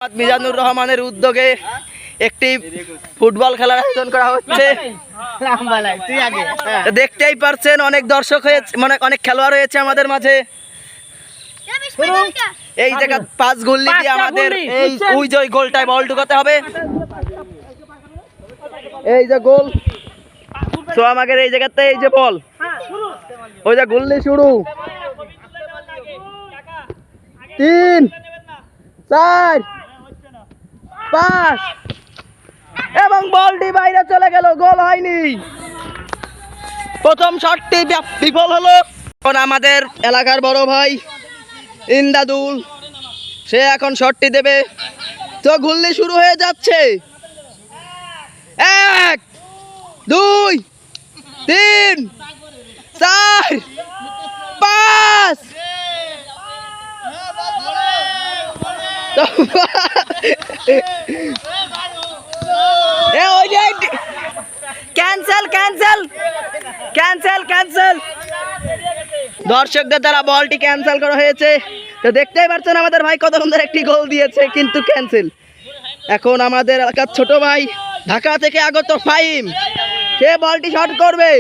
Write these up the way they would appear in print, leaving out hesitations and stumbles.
মিজানুর রহমানের উদ্যোগে একটি ফুটবল খেলার আয়োজন করা হচ্ছে। দেখতেই পারছেন অনেক দর্শক হয়েছে, মানে অনেক খেলোয়াড় হয়েছে আমাদের মাঝে। এই জায়গা 5 গুল্লি দিয়ে আমাদের এই ওই যে গোলটায় বল ঢুকাতে হবে। এই যে গোল, তো আমাদের এই জায়গাতে এই যে বল, ওই যে গুল্লি শুরু। 3 4 5 এবং বলটি বাইরে চলে গেল, গোল হয়নি। প্রথম শটটি বিফল হলো। এখন আমাদের এলাকার বড় ভাই ইন্দাদুল, সে এখন শটটি দেবে। তো গুল্লি শুরু হয়ে যাচ্ছে। 1 2 3 4 5 ক্যান্সেল ক্যান্সেল ক্যান্সেল ক্যান্সেল, দর্শকদের দ্বারা বলটি ক্যান্সেল করা হয়েছে। তো দেখতেই পাচ্ছেন আমাদের ভাই কত সুন্দর একটি গোল দিয়েছে, কিন্তু ক্যান্সেল। এখন আমাদের এলাকার ছোট ভাই ঢাকা থেকে আগত ফাহিম, সে বলটি শট করবে।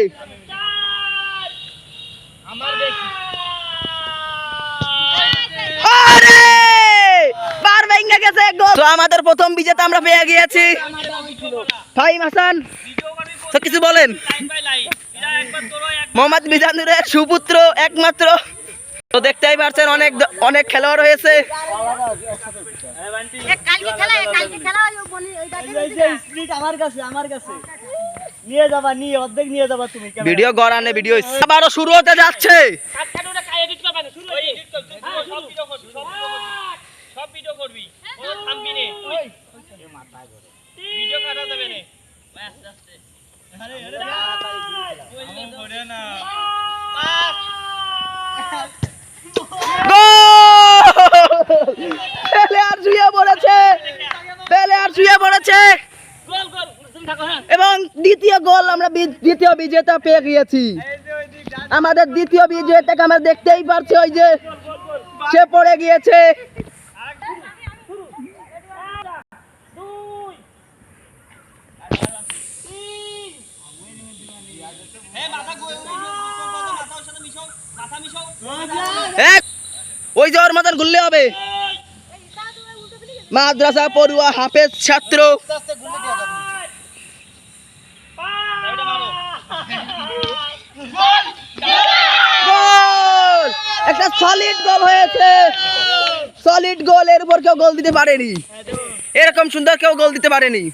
তো আমাদের প্রথম বিজেতা আমরা পেয়ে গিয়েছি, ফাহিম হাসান। তো কিছু বলেন। মোহাম্মদ মিজানুরের সুপুত্র একমাত্র। তো দেখতেই পারছেন অনেক অনেক খেলোয়াড় হয়েছে। ভিডিও গড়ানে ভিডিও আবারও শুরু হতে যাচ্ছে। এবং দ্বিতীয় গোল আমরা দ্বিতীয় বিজেতা পেয়ে গিয়েছি। আমাদের দ্বিতীয় বিজেতাকে আমরা দেখতেই পারছি, ওই যে সে পড়ে গিয়েছে। ওই যে ওর মতন ঘুরলে হবে। মাদ্রাসা পড়ুয়া হাফেজ ছাত্র। একটা সলিড গোল হয়েছে, সলিড গোল। এর উপর কেউ গোল দিতে পারেনি, এরকম সুন্দর কেউ গোল দিতে পারেনি।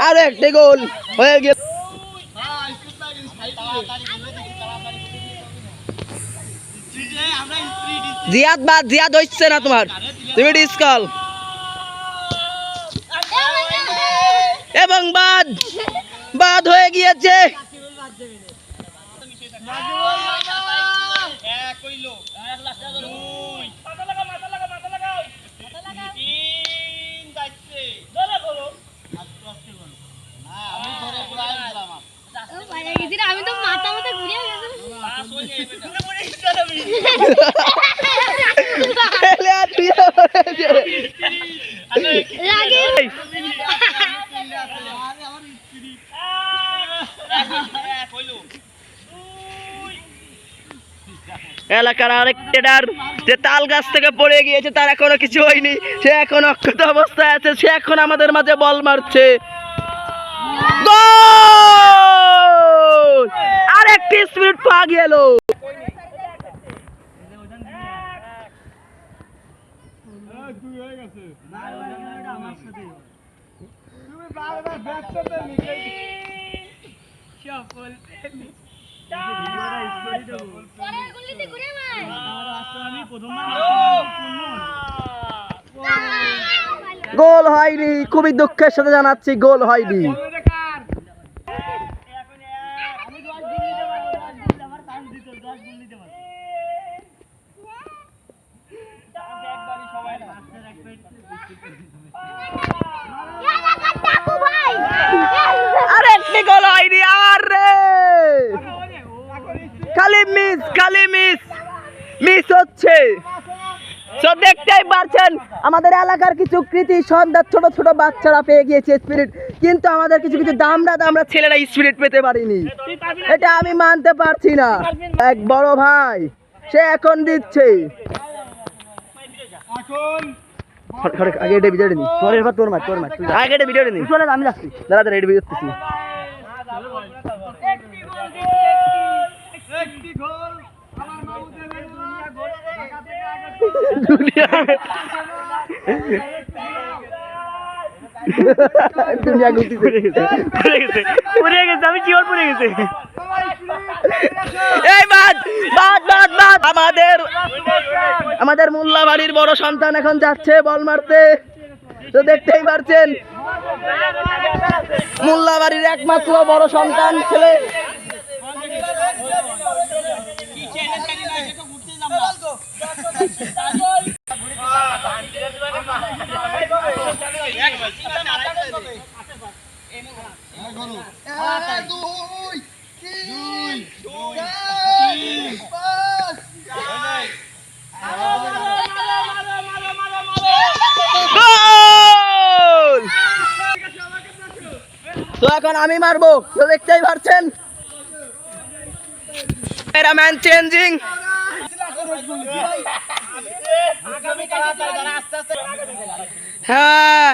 আর একটি গোল হয়ে গেল। জিয়াদ বাদ, জিয়াদ হচ্ছে না তোমার, তুমি ডিসকাল। এবং বাদ বাদ হয়ে গিয়েছে। আমি তো মাথা মাথা ঘুরিয়ে এলাকার আরেক টেডার যে তাল গাছ থেকে পড়ে গিয়েছে, তার এখনো কিছু হয়নি, সে এখন অক্ষত অবস্থায় আছে। সে এখন আমাদের মাঝে বল মারছে। আরেকটি স্পিড পাওয়া গেল। গোল হয়নি, খুবই দুঃখের সাথে জানাচ্ছি, গোল হয়নি। আরেকটি গোল হয়নি আর রে, খালি মিস হচ্ছে। তো দেখতেই পারছেন আমাদের এলাকার কিছু কৃতি সন্ধ্যা ছোট ছোট বাচ্চারা পেয়ে গিয়েছে স্পিরিট, কিন্তু আমাদের কিছু কিছু দামড়া ছেলেরা স্পিরিট পেতে পারিনি। এটা আমি মানতে পারছি না। এক বড় ভাই সে এখন দিচ্ছে, আগে এটা ভিডিও নি, তোর মার আগে এটা ভিডিও নি, আমি যাচ্ছি, দাঁড়া এটা ভিডিও করতেছি। দুনিয়া ঘুরতে পড়ে গেছে, আমি জীবন পড়ে গেছে। এই বাদ আমাদের মোল্লাবাড়ির বড় সন্তান এখন যাচ্ছে বল মারতে। তো দেখতেই পারছেন মোল্লাবাড়ির একমাত্র বড় সন্তান ছেলে। তো এখন আমি মারবো, তো দেখতেই পারছেন ম্যান চেঞ্জিং। হ্যাঁ